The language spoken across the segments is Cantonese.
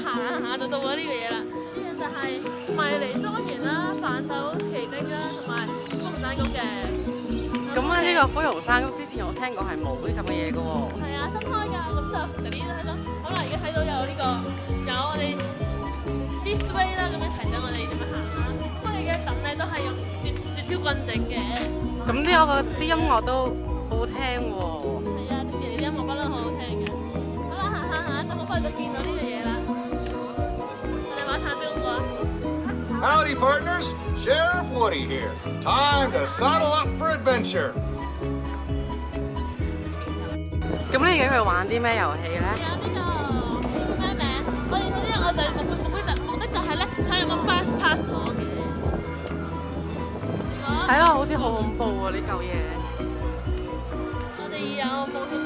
行下就到咗呢個嘢啦。呢樣就係迷離莊園啦、飯豆奇蹟啦，同埋福龍山谷嘅。咁咧呢個灰熊山谷之前我聽過係冇啲咁嘅嘢嘅喎。係啊，新開㗎，咁就呢度睇到，好啦，而家睇到有呢個有我哋 this way 啦，咁樣提醒我哋點樣行啦。我哋嘅凳咧都係用雪條棍整嘅。咁呢我覺得啲音樂都好好聽喎。係啊，迪士尼啲音樂不嬲好好聽嘅。好啦，行就好快就見到呢個嘢啦。我哋玩探邊個啊？ Howdy, partners. Sheriff Woody here. Time to saddle up for adventure. 咁你而家去玩啲咩遊戲咧？有呢個咩名？我哋首先我哋目的就係咧睇有冇 fast pass 我嘅。睇落好似好恐怖喎呢嚿嘢。我哋有冇速度？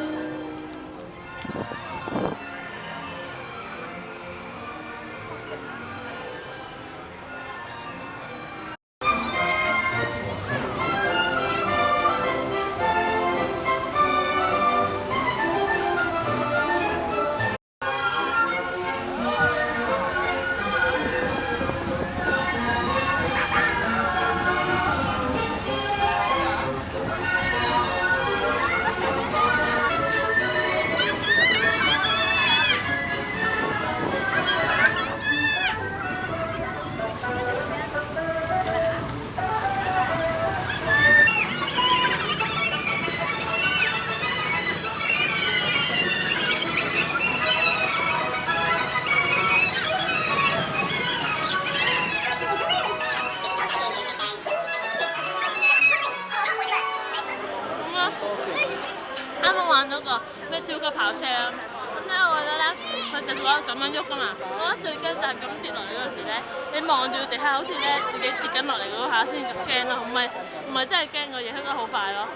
啱啱玩咗個咩超級跑車啊！咁咧，我覺得咧，佢隻手咁樣喐噶嘛。我覺得最驚就係咁跌落嚟嗰陣時咧，你望住地下好似咧自己跌緊落嚟嗰下先至驚咯，唔係真係驚個嘢，應該好快咯，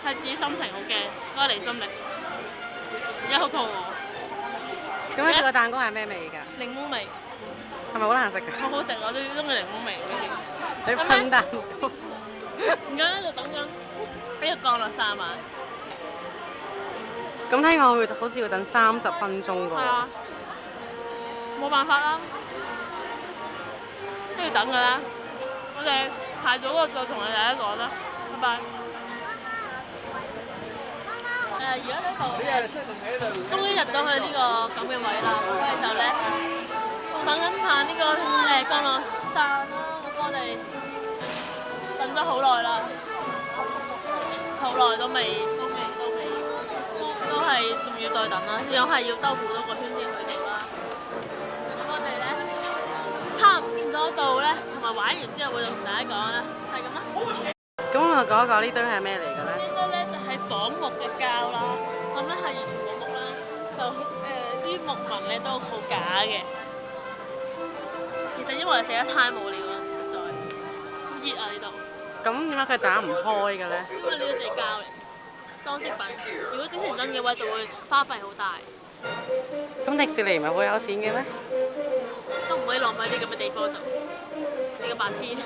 係自己心情好驚，嗰個離心力。而家好肚餓。咁呢個蛋糕係咩味㗎？檸檬味，係咪好難食㗎？好好食，我都中意檸檬味嗰啲。你噴蛋糕。而家喺度等緊呢個降落傘嘛。咁聽講會好似要等30分鐘㗎喎。係啊，冇辦法啦，都要等㗎啦。我哋排早嗰個再同大家講啦，拜拜。而家呢度終於入到去呢個咁嘅位啦，我哋就咧仲等緊行呢個降落傘啦，咁我哋等咗好耐啦，好耐都係仲要再等啦，又係要兜好多個圈先去到啦。咁我哋咧差唔多到咧，同埋玩完之後會同大家講啦，係咁啦。咁我講一講呢堆係咩嚟㗎咧？呢堆咧就係仿木嘅膠啦，咁咧係完全冇木啦，就啲木紋咧都好假嘅。其實因為寫得太無聊啦，實在好熱啊呢度。咁點解佢打唔開嘅咧？因為呢啲係膠嚟。裝飾品，如果整成真嘅話，就會花費好大。咁迪士尼唔係好有錢嘅咩？都唔可以浪費啲咁嘅地方就，你個白痴。